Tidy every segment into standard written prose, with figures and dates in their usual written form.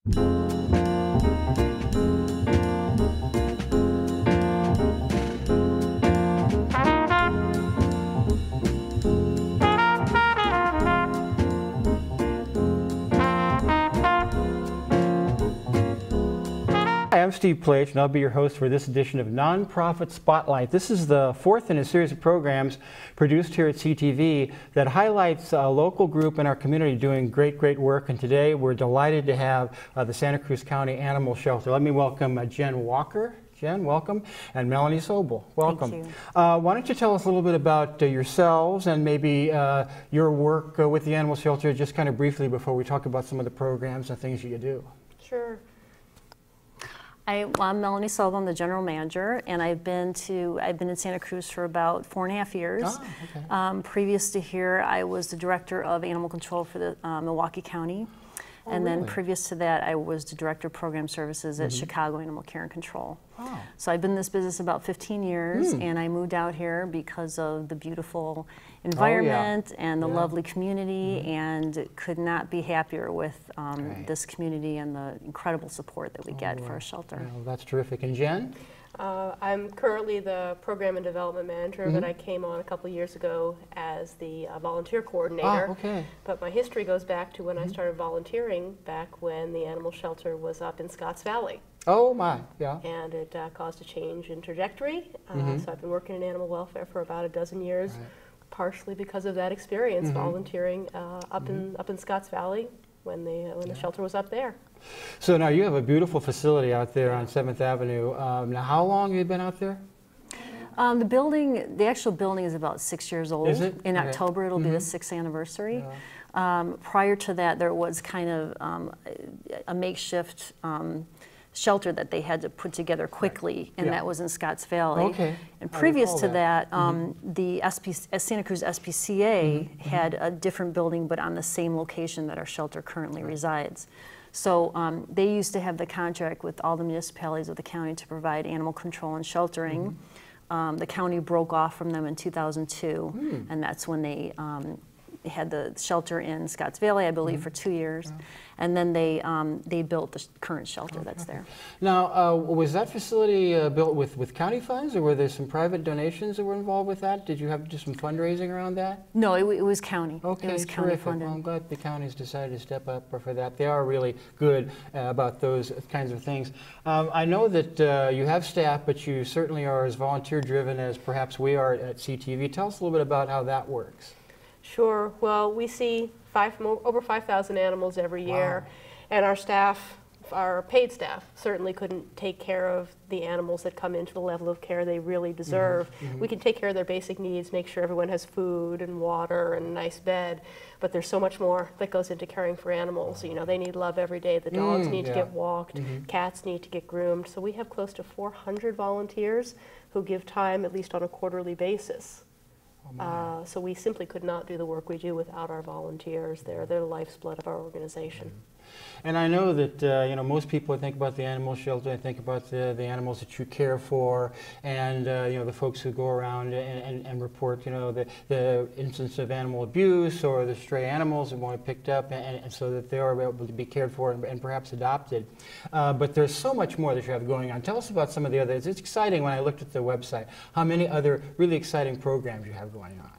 Hi, I'm Steve Plage, and I'll be your host for this edition of Nonprofit Spotlight. This is the fourth in a series of programs produced here at CTV that highlights a local group in our community doing great work. And today we're delighted to have the Santa Cruz County Animal Shelter. Let me welcome Jen Walker. Jen, welcome. And Melanie Sobel, welcome. Thank you. Why don't you tell us a little bit about yourselves and maybe your work with the Animal Shelter, just kind of briefly before we talk about some of the programs and things you do. Sure. I'm Melanie Sobel. I'm the general manager, and I've been in Santa Cruz for about 4.5 years. Oh, okay. Previous to here, I was the director of animal control for the Milwaukee County. Oh, and then really? previous to that, I was the director of program services at Chicago Animal Care and Control. Oh. So I've been in this business about 15 years, and I moved out here because of the beautiful environment and the lovely community, and could not be happier with this community and the incredible support that we get for our shelter. Well, that's terrific. And Jen? I'm currently the program and development manager, but I came on a couple years ago as the volunteer coordinator. Oh, okay. But my history goes back to when I started volunteering back when the animal shelter was up in Scotts Valley. Oh my, yeah. And it caused a change in trajectory. So I've been working in animal welfare for about a dozen years, partially because of that experience volunteering up in Scotts Valley when the shelter was up there. So now you have a beautiful facility out there on 7th Avenue. Now how long have you been out there? The actual building is about 6 years old. Is it? In Okay. October, it'll be the 6th anniversary. Prior to that, there was kind of a makeshift shelter that they had to put together quickly, and that was in Scotts Valley. Okay. And previous to that, the Santa Cruz SPCA had a different building, but on the same location that our shelter currently resides. So they used to have the contract with all the municipalities of the county to provide animal control and sheltering. The county broke off from them in 2002, and that's when they had the shelter in Scotts Valley, I believe, for 2 years. And then they built the current shelter that's there. Now, was that facility built with county funds, or were there some private donations that were involved with that? Did you have to do some fundraising around that? No, it was county. Okay, it was county terrific. funded. Well, I'm glad the county's decided to step up for that. They are really good about those kinds of things. I know that you have staff, but you certainly are as volunteer-driven as perhaps we are at CTV. Tell us a little bit about how that works. Sure. Well, we see over 5,000 animals every year, and our staff, our paid staff, certainly couldn't take care of the animals that come into the level of care they really deserve. We can take care of their basic needs, make sure everyone has food and water and a nice bed, but there's so much more that goes into caring for animals. You know, they need love every day. The dogs need to get walked, cats need to get groomed. So we have close to 400 volunteers who give time at least on a quarterly basis. So we simply could not do the work we do without our volunteers. They're the lifeblood of our organization. And I know that you know, most people think about the animal shelter and think about the animals that you care for, and you know, the folks who go around and report, you know, the instance of animal abuse or the stray animals that want to be picked up, and so that they are able to be cared for and perhaps adopted. But there's so much more that you have going on. Tell us about some of the others. It's exciting when I looked at the website how many other really exciting programs you have going on.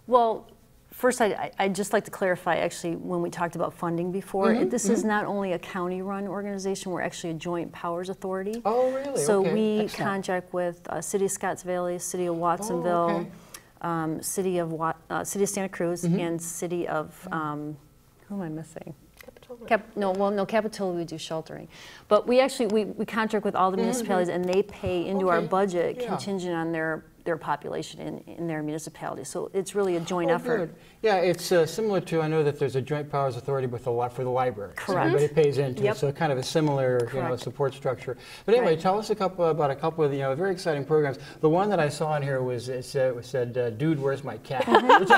Well, first, I'd just like to clarify, actually, when we talked about funding before, this is not only a county-run organization, we're actually a joint powers authority. Oh, really? So okay. we Excellent. Contract with City of Scotts Valley, City of Watsonville, City of Santa Cruz, and City of, who am I missing? Capitola we do sheltering. But we actually, we contract with all the municipalities, and they pay into our budget contingent on their population in their municipality. So it's really a joint effort. Good. Yeah, it's similar to, I know that there's a joint powers authority with for the library. Correct. So everybody pays into it, so kind of a similar support structure. But anyway, tell us about a couple of very exciting programs. The one that I saw in here was said, "Dude, where's my cat?" Which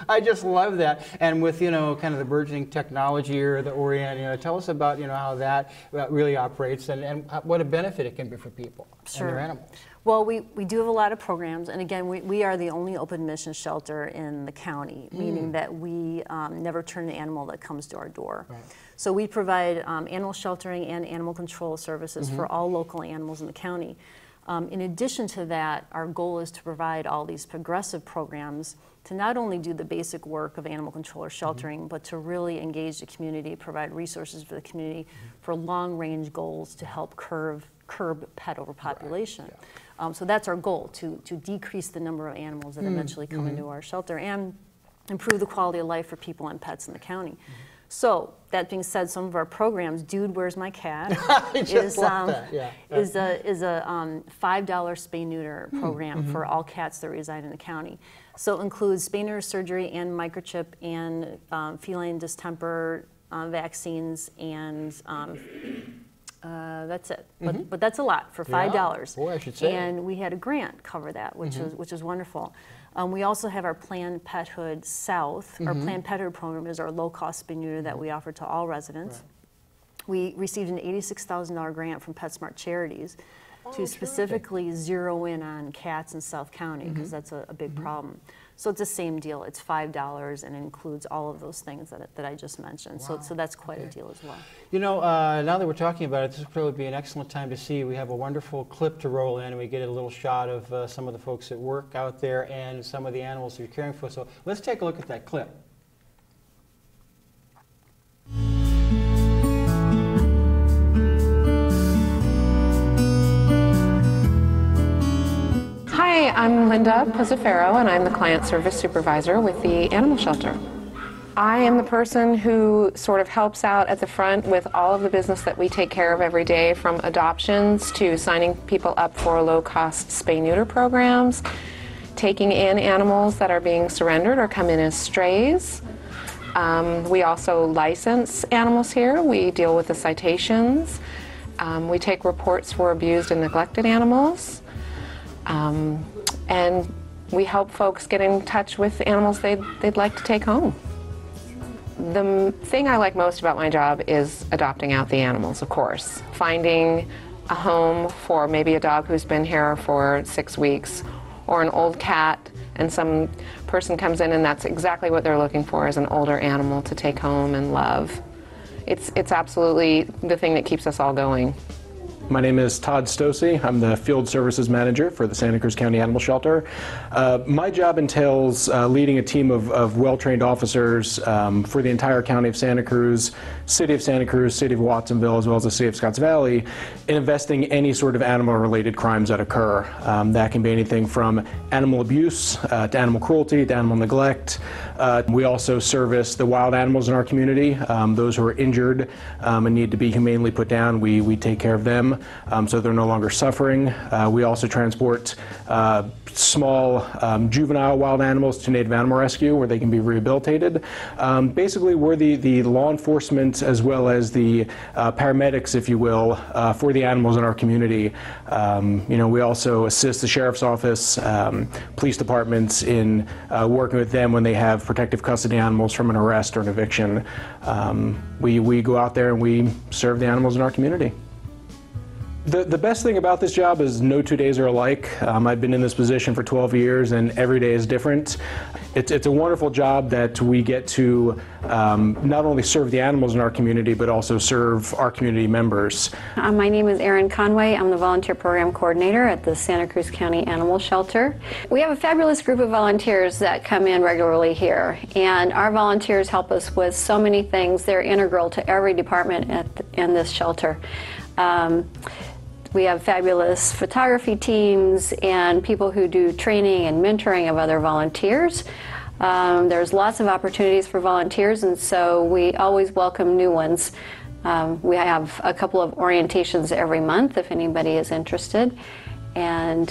I just love that. And with kind of the burgeoning technology or the Orient, tell us about how that really operates and what a benefit it can be for people and their animals. Well, we do have a lot of programs, and again, we are the only open admission shelter in the county, meaning that we never turn an animal that comes to our door. Right. So we provide animal sheltering and animal control services for all local animals in the county. In addition to that, our goal is to provide all these progressive programs to not only do the basic work of animal control or sheltering, but to really engage the community, provide resources for the community for long-range goals to help curb pet overpopulation. Right. Yeah. So that's our goal, to decrease the number of animals that eventually come into our shelter and improve the quality of life for people and pets in the county. So that being said, some of our programs, Dude, Where's My Cat, is a $5 spay-neuter program for all cats that reside in the county. So it includes spay-neuter surgery and microchip and feline distemper vaccines, and that's it. But that's a lot for $5. Yeah. Boy, I should say. And we had a grant cover that, which is wonderful. We also have our Planned Pethood South. Our Planned Pethood program is our low-cost spay-neuter that we offer to all residents. Right. We received an $86,000 grant from PetSmart Charities to specifically zero in on cats in South County, because that's a big problem. So it's the same deal. It's $5 and it includes all of those things that I just mentioned. Wow. So that's quite a deal as well. You know, now that we're talking about it, this would probably be an excellent time to see. We have a wonderful clip to roll in, and we get a little shot of some of the folks that work out there and some of the animals you're caring for. So let's take a look at that clip. Hi, I'm Linda Pozzafero, and I'm the Client Service Supervisor with the Animal Shelter. I am the person who sort of helps out at the front with all of the business that we take care of every day, from adoptions to signing people up for low-cost spay-neuter programs, taking in animals that are being surrendered or come in as strays. We also license animals here. We deal with the citations. We take reports for abused and neglected animals. And we help folks get in touch with animals they'd like to take home. The thing I like most about my job is adopting out the animals, of course. Finding a home for maybe a dog who's been here for 6 weeks, or an old cat, and some person comes in and that's exactly what they're looking for, is an older animal to take home and love. It's absolutely the thing that keeps us all going. My name is Todd Stossy. I'm the Field Services Manager for the Santa Cruz County Animal Shelter. My job entails leading a team of well-trained officers for the entire County of Santa Cruz, City of Santa Cruz, City of Watsonville, as well as the City of Scotts Valley, in investigating any sort of animal-related crimes that occur. That can be anything from animal abuse to animal cruelty to animal neglect. We also service the wild animals in our community, those who are injured and need to be humanely put down. We take care of them. So they're no longer suffering. We also transport small juvenile wild animals to Native Animal Rescue, where they can be rehabilitated. Basically, we're the law enforcement as well as the paramedics, if you will, for the animals in our community. We also assist the Sheriff's Office, police departments in working with them when they have protective custody animals from an arrest or an eviction. We go out there and we serve the animals in our community. The best thing about this job is no 2 days are alike. I've been in this position for 12 years and every day is different. It's a wonderful job that we get to not only serve the animals in our community, but also serve our community members. My name is Erin Conway. I'm the Volunteer Program Coordinator at the Santa Cruz County Animal Shelter. We have a fabulous group of volunteers that come in regularly here, and our volunteers help us with so many things. They're integral to every department in this shelter. We have fabulous photography teams and people who do training and mentoring of other volunteers. There's lots of opportunities for volunteers, and so we always welcome new ones. We have a couple of orientations every month if anybody is interested. And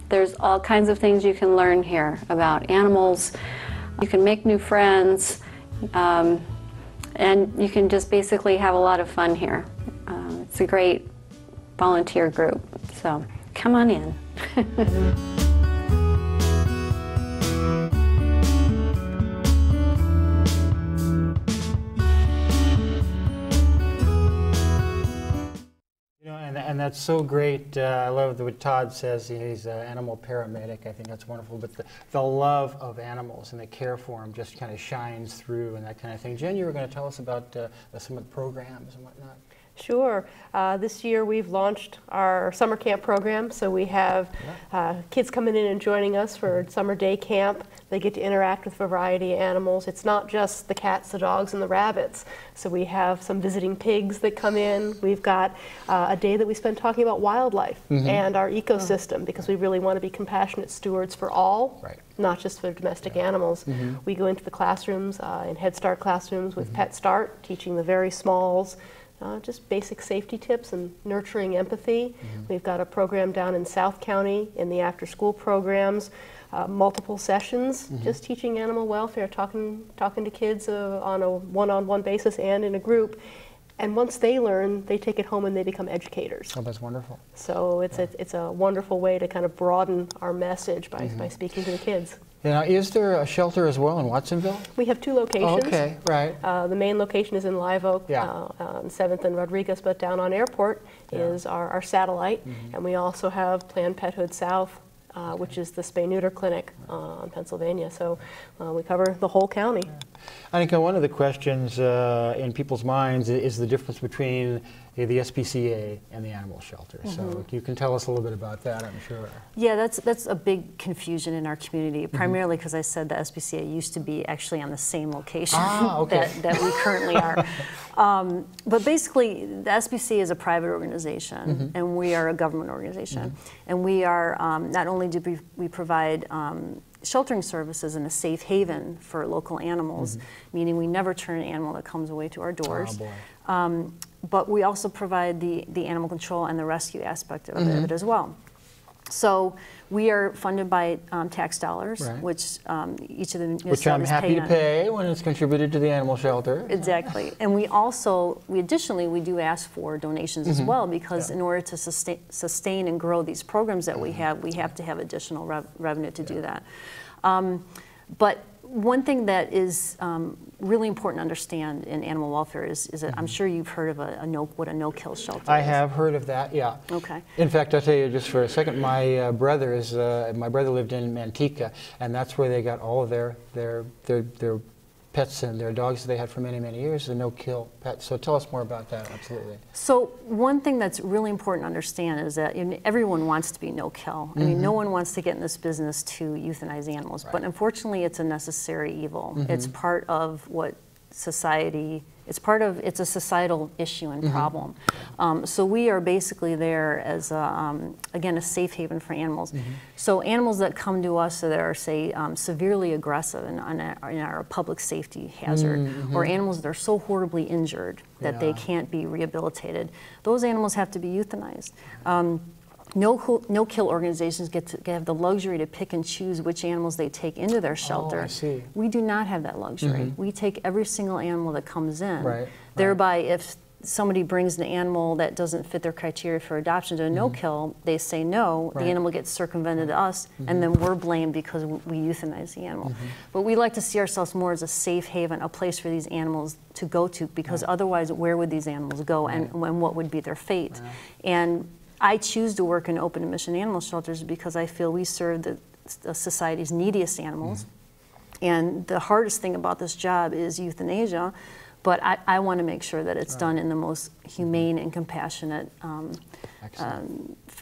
there's all kinds of things you can learn here about animals. You can make new friends, and you can just basically have a lot of fun here. It's a great volunteer group, so come on in. And that's so great. I love what Todd says. He's an animal paramedic. I think that's wonderful. But the love of animals and the care for them just kind of shines through and that kind of thing. Jen, you were going to tell us about some of the programs and whatnot. Sure. This year we've launched our summer camp program, so we have kids coming in and joining us for summer day camp. They get to interact with a variety of animals. It's not just the cats, the dogs, and the rabbits. So we have some visiting pigs that come in. We've got a day that we spend talking about wildlife and our ecosystem, because we really want to be compassionate stewards for all, not just for domestic animals. We go into the classrooms, in Head Start classrooms with Pet Start, teaching the very smalls, just basic safety tips and nurturing empathy. We've got a program down in South County in the after-school programs, multiple sessions, just teaching animal welfare, talking to kids on a one-on-one basis and in a group. And once they learn, they take it home and they become educators. Oh, that's wonderful. So it's a wonderful way to kind of broaden our message by speaking to the kids. Now, is there a shelter as well in Watsonville? We have 2 locations. Oh, okay, right. The main location is in Live Oak, on 7th and Rodriguez, but down on Airport is our satellite. And we also have Planned Parenthood South, which is the spay-neuter clinic on Pennsylvania. So we cover the whole county. I think one of the questions in people's minds is the difference between the SPCA and the animal shelter. So you can tell us a little bit about that, I'm sure. Yeah, that's a big confusion in our community, primarily because I said the SPCA used to be actually on the same location that we currently are. But basically, the SPCA is a private organization, and we are a government organization. And we are, not only do we provide sheltering services and a safe haven for local animals, meaning we never turn an animal that comes away to our doors. But we also provide the animal control and the rescue aspect of it as well. So we are funded by tax dollars, which each of the municipalities which I'm happy to pay when it's contributed to the animal shelter. Exactly. And we additionally do ask for donations as well, because in order to sustain and grow these programs that we have to have additional revenue to do that. But one thing that is really important to understand in animal welfare is that I'm sure you've heard of what a no-kill shelter is. I have heard of that, yeah. Okay. In fact, I'll tell you just for a second, my brother lived in Manteca, and that's where they got all of their pets and their dogs that they had for many, many years, the no-kill pets. So tell us more about that, absolutely. So one thing that's really important to understand is that everyone wants to be no-kill. I mean, no one wants to get in this business to euthanize animals, but unfortunately it's a necessary evil. It's part of what society, it's a societal issue and problem. So we are basically there as, again, a safe haven for animals. So animals that come to us that are, say, severely aggressive and are a public safety hazard, or animals that are so horribly injured that they can't be rehabilitated, those animals have to be euthanized. No-kill organizations get to have the luxury to pick and choose which animals they take into their shelter. Oh, I see. We do not have that luxury. We take every single animal that comes in. Thereby, if somebody brings an animal that doesn't fit their criteria for adoption to a no-kill, they say no, the animal gets circumvented to us, and then we're blamed because we euthanize the animal. But we like to see ourselves more as a safe haven, a place for these animals to go to, because otherwise, where would these animals go, and what would be their fate? And I choose to work in open admission animal shelters because I feel we serve the society's neediest animals. And the hardest thing about this job is euthanasia, but I want to make sure that it's done in the most humane and compassionate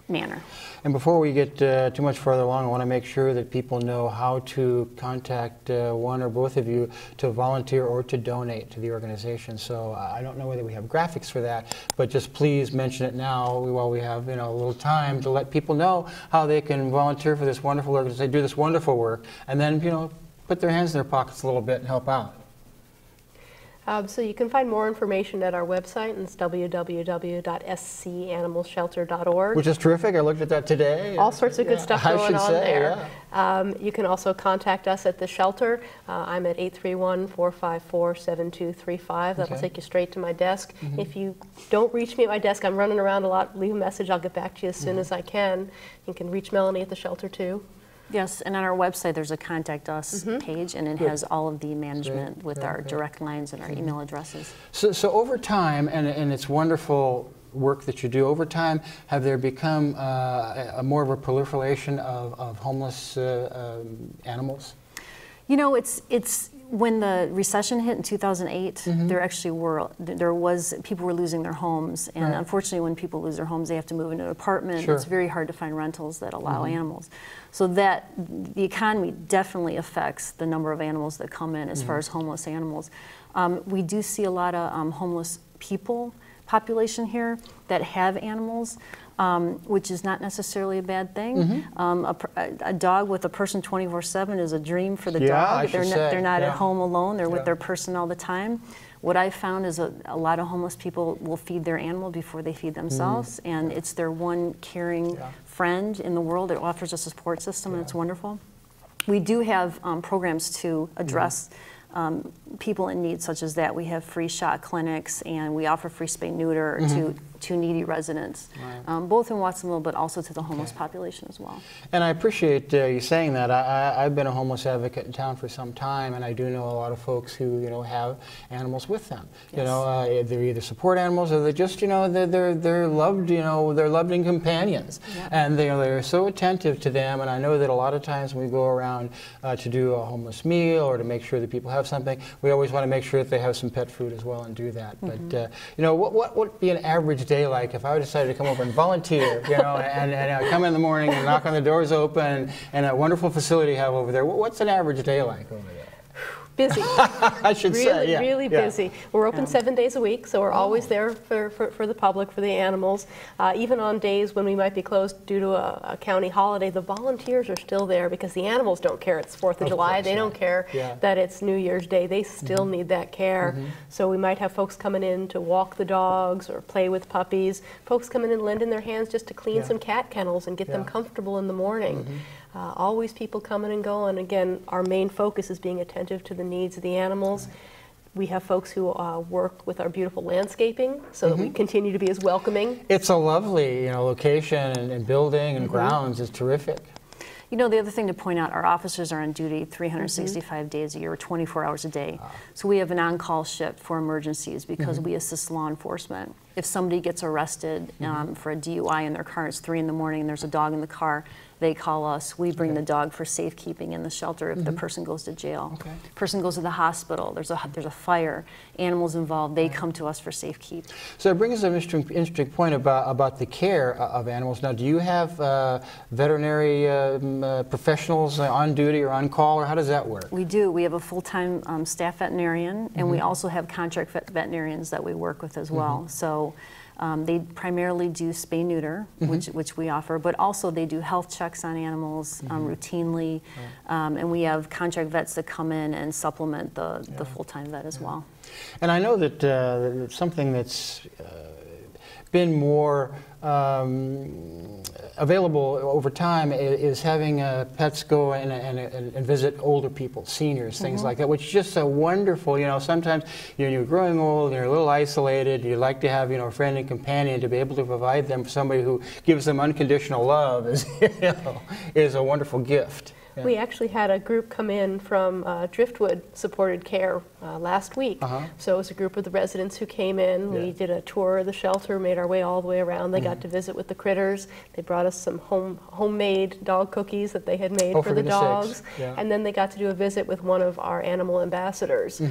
manner. And before we get too much further along, I want to make sure that people know how to contact one or both of you to volunteer or to donate to the organization. So I don't know whether we have graphics for that, but just please mention it now while we have a little time to let people know how they can volunteer for this wonderful organization, do this wonderful work, and then put their hands in their pockets a little bit and help out. So you can find more information at our website, and it's www.scanimalshelter.org. Which is terrific. I looked at that today. All sorts of good stuff going on there. You can also contact us at the shelter. I'm at 831-454-7235. That'll take you straight to my desk. If you don't reach me at my desk, I'm running around a lot. Leave a message. I'll get back to you as soon as I can. You can reach Melanie at the shelter too. Yes, and on our website there's a Contact Us page, and it has all of the management with our direct lines and our email addresses. So over time, and it's wonderful work that you do over time, have there become more of a proliferation of homeless animals? You know, it's when the recession hit in 2008, there was people were losing their homes, and unfortunately, when people lose their homes, they have to move into an apartment. It's very hard to find rentals that allow animals. So that the economy definitely affects the number of animals that come in as far as homeless animals. We do see a lot of homeless people population here that have animals, which is not necessarily a bad thing. A dog with a person 24/7 is a dream for the dog. They're not at home alone. They're with their person all the time. What I found is a lot of homeless people will feed their animal before they feed themselves, and it's their one caring friend in the world. It offers a support system, and it's wonderful. We do have programs to address people in need such as that. We have free shot clinics, and we offer free spay neuter to needy residents, both in Watsonville but also to the homeless population as well. And I appreciate you saying that. I've been a homeless advocate in town for some time, and I do know a lot of folks who have animals with them. They're either support animals or they're just they're loved they're loving companions, and they're so attentive to them. And I know that a lot of times when we go around to do a homeless meal or to make sure that people have something, we always want to make sure that they have some pet food as well and do that. But what would be an average day like if I decided to come over and volunteer, and come in the morning and knock on the doors open, and a wonderful facility you have over there? What's an average day like over there? Busy. I should say, really busy. We're open 7 days a week, so we're always there for the public, for the animals. Even on days when we might be closed due to a county holiday, the volunteers are still there because the animals don't care it's 4th of July. They don't care that it's New Year's Day. They still need that care. So we might have folks coming in to walk the dogs or play with puppies. Folks coming in lending their hands just to clean some cat kennels and get them comfortable in the morning. Always people coming and going. Again, our main focus is being attentive to the needs of the animals. We have folks who work with our beautiful landscaping so that we continue to be as welcoming. It's a lovely location and building and grounds. It's terrific. The other thing to point out, our officers are on duty 365 days a year, 24 hours a day. So we have an on-call shift for emergencies because we assist law enforcement. If somebody gets arrested for a DUI in their car, it's 3 in the morning and there's a dog in the car, they call us. We bring the dog for safekeeping in the shelter if the person goes to jail. Person goes to the hospital, there's a fire, animals involved, they come to us for safekeep. So it brings up an interesting point about the care of animals. Now, do you have veterinary professionals on duty or on call, or how does that work? We do. We have a full-time staff veterinarian, and we also have contract veterinarians that we work with as well. So they primarily do spay-neuter, which we offer, but also they do health checks on animals routinely, and we have contract vets that come in and supplement the full-time vet as well. And I know that something that's been more available over time is having pets go and visit older people, seniors, things like that, which is just so wonderful. Sometimes you're growing old and you're a little isolated. You like to have a friend and companion to be able to provide them somebody who gives them unconditional love is a wonderful gift. We actually had a group come in from Driftwood Supported Care last week. So it was a group of the residents who came in. We did a tour of the shelter, made our way all the way around. They got to visit with the critters. They brought us some homemade dog cookies that they had made for the dogs. And then they got to do a visit with one of our animal ambassadors.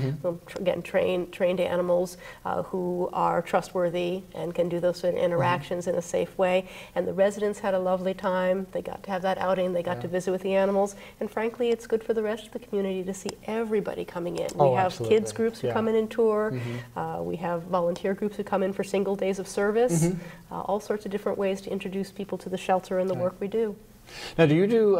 Again, trained animals who are trustworthy and can do those sort of interactions in a safe way. And the residents had a lovely time. They got to have that outing. They got to visit with the animals. And frankly, it's good for the rest of the community to see everybody coming in. We have kids groups who come in and tour. We have volunteer groups who come in for single days of service. All sorts of different ways to introduce people to the shelter and the work we do. Now, do you do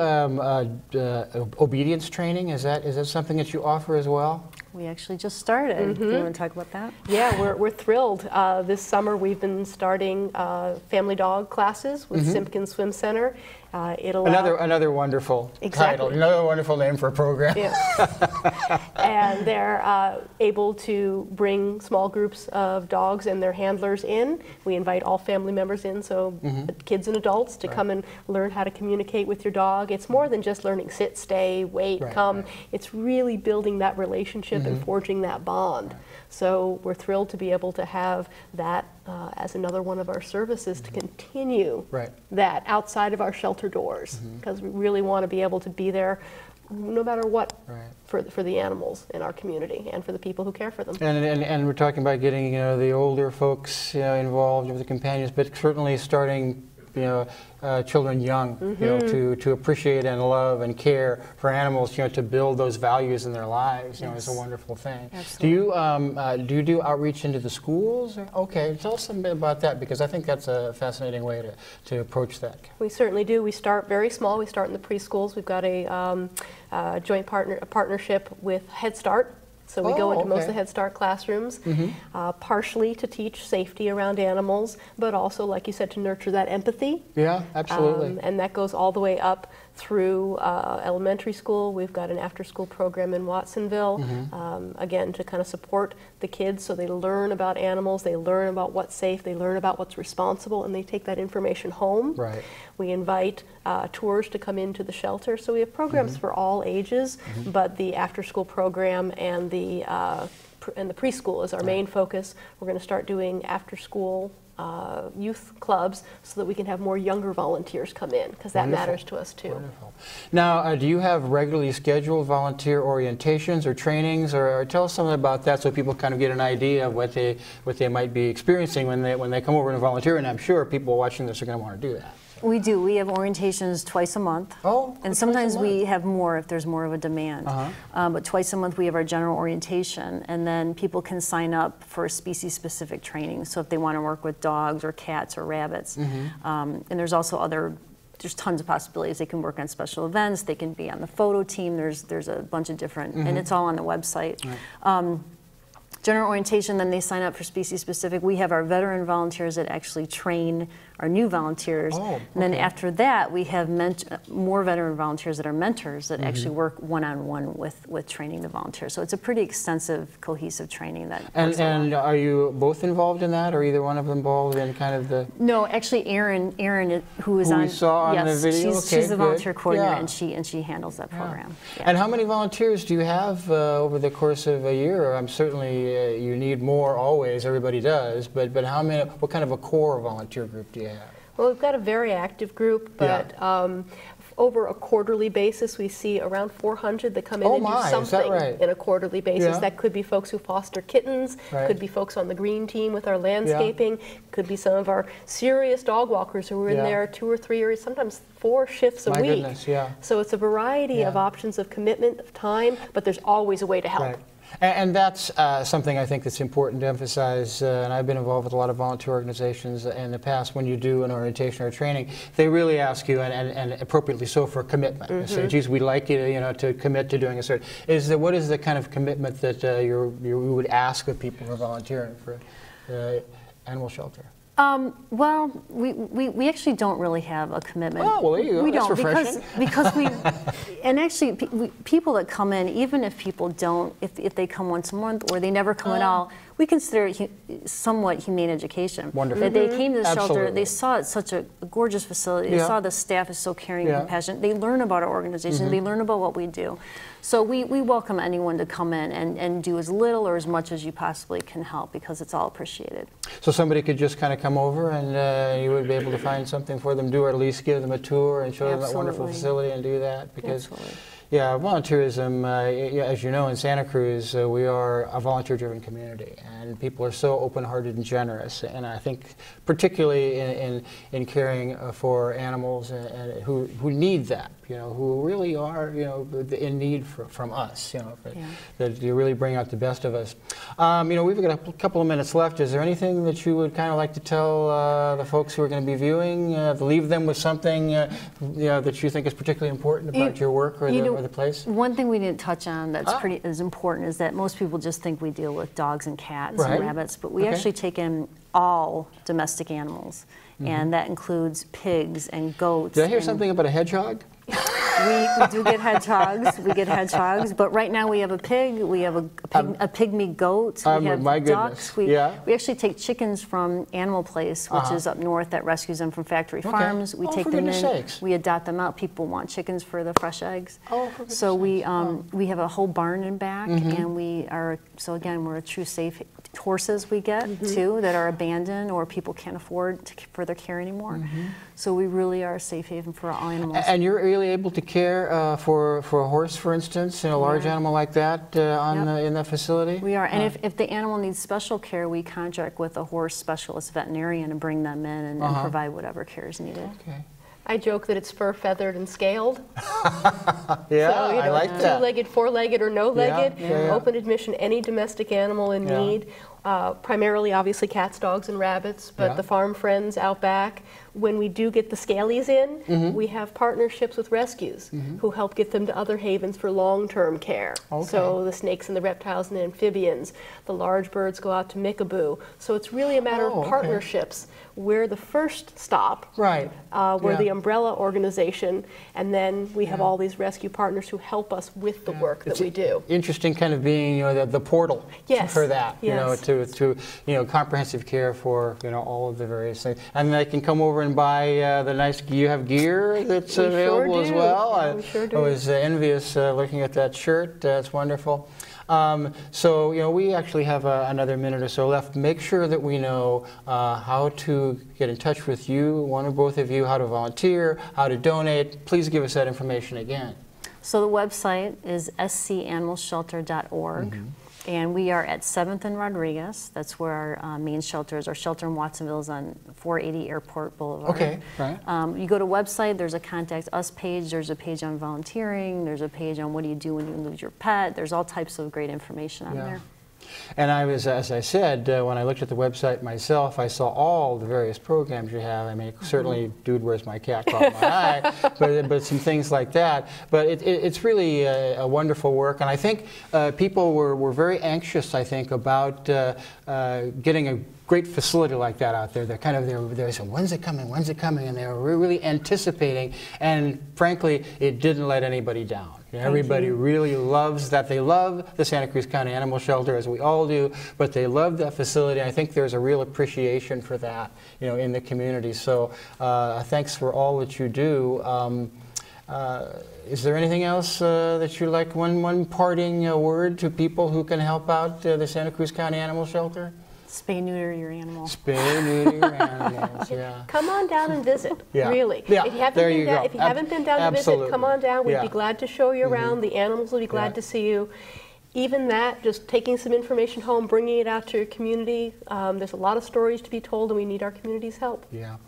obedience training? Is that something that you offer as well? We actually just started. Do you want to talk about that? Yeah, we're thrilled. This summer we've been starting family dog classes with Simpkin Swim Center. Another wonderful title, another wonderful name for a program. And they're able to bring small groups of dogs and their handlers in. We invite all family members in, so kids and adults, to come and learn how to communicate with your dog. It's more than just learning sit, stay, wait, come. It's really building that relationship relationship and forging that bond. So we're thrilled to be able to have that as another one of our services to continue that outside of our shelter doors, because we really want to be able to be there no matter what for the animals in our community and for the people who care for them. And we're talking about getting the older folks involved with the companions, but certainly starting children young, to appreciate and love and care for animals, to build those values in their lives, is a wonderful thing. Absolutely. Do you do outreach into the schools? Okay, tell us a bit about that, because I think that's a fascinating way to approach that. We certainly do. We start very small. We start in the preschools. We've got a joint partnership with Head Start. So we go into most of the Head Start classrooms, partially to teach safety around animals, but also, like you said, to nurture that empathy. Yeah, absolutely. And that goes all the way up through elementary school. We've got an after-school program in Watsonville, again, to kind of support the kids so they learn about animals, they learn about what's safe, they learn about what's responsible, and they take that information home. Right. We invite tours to come into the shelter. So we have programs for all ages, but the after-school program and the preschool is our main focus. We're going to start doing after-school youth clubs so that we can have more younger volunteers come in, because that matters to us too. Wonderful. Now, do you have regularly scheduled volunteer orientations or trainings, or tell us something about that so people kind of get an idea of what they might be experiencing when they come over and volunteer? And I'm sure people watching this are going to want to do that. We do. We have orientations twice a month. Oh, and sometimes we have more if there's more of a demand. But twice a month we have our general orientation, and then people can sign up for species-specific training. So if they want to work with dogs or cats or rabbits, and there's also there's tons of possibilities. They can work on special events. They can be on the photo team. There's a bunch of different, and it's all on the website. General orientation, then they sign up for species specific. We have our veteran volunteers that actually train our new volunteers. And then after that, we have more veteran volunteers that are mentors that actually work one-on-one with training the volunteers. So it's a pretty extensive, cohesive training that And are you both involved in that, or either one of them involved in kind of the... No, actually Erin, who is who on... we saw on the video? She's the volunteer coordinator, and she handles that program. And how many volunteers do you have over the course of a year? I'm certainly, you need more always, everybody does, but how many, what kind of a core volunteer group do you have? Well, we've got a very active group, but over a quarterly basis, we see around 400 that come in and do something in a quarterly basis. That could be folks who foster kittens, could be folks on the green team with our landscaping, could be some of our serious dog walkers who are in there 2 or 3 or sometimes 4 shifts a week. Goodness, So it's a variety of options of commitment, of time, but there's always a way to help. And that's something I think that's important to emphasize, and I've been involved with a lot of volunteer organizations in the past. When you do an orientation or training, they really ask you, and appropriately so, for commitment. They say, geez, we'd like you to commit to doing a certain... What is the kind of commitment that you would ask of people who are volunteering for animal shelter? Well, we actually don't really have a commitment. Oh, well, there you go. That's refreshing. because we, and actually people that come in, even if people don't, if they come once a month or they never come at all, we consider it somewhat humane education. Wonderful. That they came to the shelter, they saw it's such a gorgeous facility, they saw the staff is so caring and compassionate, they learn about our organization, they learn about what we do. So we welcome anyone to come in and do as little or as much as you possibly can help, because it's all appreciated. So somebody could just kind of come over and you would be able to find something for them, or at least give them a tour and show them that wonderful facility and do that. Because yeah, volunteerism, as you know, in Santa Cruz, we are a volunteer-driven community, and people are so open-hearted and generous. And I think, particularly in caring for animals who need that, who really are, in need from us, that you really bring out the best of us. We've got a couple of minutes left. Is there anything that you would kind of like to tell the folks who are going to be viewing, leave them with something, that you think is particularly important about your work or the place? One thing we didn't touch on that's is important is that most people just think we deal with dogs and cats and rabbits, but we actually take in all domestic animals, and that includes pigs and goats. Did I hear something about a hedgehog? We do get hedgehogs. We get hedgehogs, but right now we have a pig. We have a pygmy goat. We have my ducks. goodness. We actually take chickens from Animal Place, which is up north, that rescues them from factory farms. We take for them in. goodness sakes. We adopt them out. People want chickens for the fresh eggs. Oh, for goodness so we sakes. we have a whole barn in back, and we are again we're a true safe. Horses we get too that are abandoned or people can't afford to further care anymore. So we really are a safe haven for all animals. And you're really able to care for a horse, for instance, a large animal like that in that facility? We are, and if the animal needs special care, we contract with a horse specialist veterinarian and bring them in and provide whatever care is needed. Okay. I joke that it's fur, feathered, and scaled. Yeah, So, I like that. Two-legged, four-legged, or no-legged. Yeah. Open admission, any domestic animal in need. Primarily, obviously, cats, dogs, and rabbits, but the farm friends out back. When we do get the scalies in, we have partnerships with rescues who help get them to other havens for long-term care. Okay. So the snakes and the reptiles and the amphibians, the large birds go out to Mickaboo. So it's really a matter of partnerships. We're the first stop. Right. We're the umbrella organization, and then we have all these rescue partners who help us with the work that we do. Interesting kind of being, the portal for that, to comprehensive care for, all of the various things. And they can come over and buy the nice, you have gear that's available as well? Yeah, we sure do. I was envious looking at that shirt. It's wonderful. So, we actually have another minute or so left. Make sure that we know how to get in touch with you, one or both of you, how to volunteer, how to donate. Please give us that information again. So the website is scanimalshelter.org. And we are at 7th and Rodriguez. That's where our main shelter is. Our shelter in Watsonville is on 480 Airport Boulevard. Okay, right. You go to website, there's a Contact Us page, there's a page on volunteering, there's a page on what do you do when you lose your pet. There's all types of great information on there. And I was, as I said, when I looked at the website myself, I saw all the various programs you have. I mean, certainly Dude, Where's My Cat caught my eye, but some things like that. But it's really a wonderful work, and I think people were very anxious, I think, about getting a great facility like that out there. They're kind of they're saying, when's it coming, when's it coming? And they were really anticipating, and frankly, it didn't let anybody down. Everybody really loves that. They love the Santa Cruz County Animal Shelter, as we all do, but they love that facility. I think there's a real appreciation for that, in the community. So thanks for all that you do. Is there anything else that you'd like, one parting word to people who can help out the Santa Cruz County Animal Shelter? Spay, neuter your animal. Spay, neuter your animals, Come on down and visit, really. Yeah, if you haven't been down to visit, come on down. We'd be glad to show you around. The animals will be glad to see you. Even that, just taking some information home, bringing it out to your community. There's a lot of stories to be told, and we need our community's help. Yeah.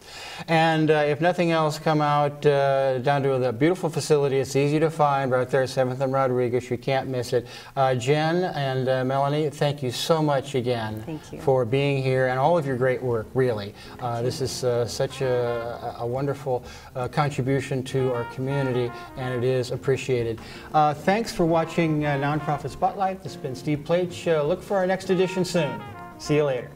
And if nothing else, come out down to the beautiful facility. It's easy to find right there, 7th and Rodriguez. You can't miss it. Jen and Melanie, thank you so much again for being here and all of your great work, really. This is such a wonderful contribution to our community, and it is appreciated. Thanks for watching Nonprofit Spotlight. This has been Steve Plach. Look for our next edition soon. See you later.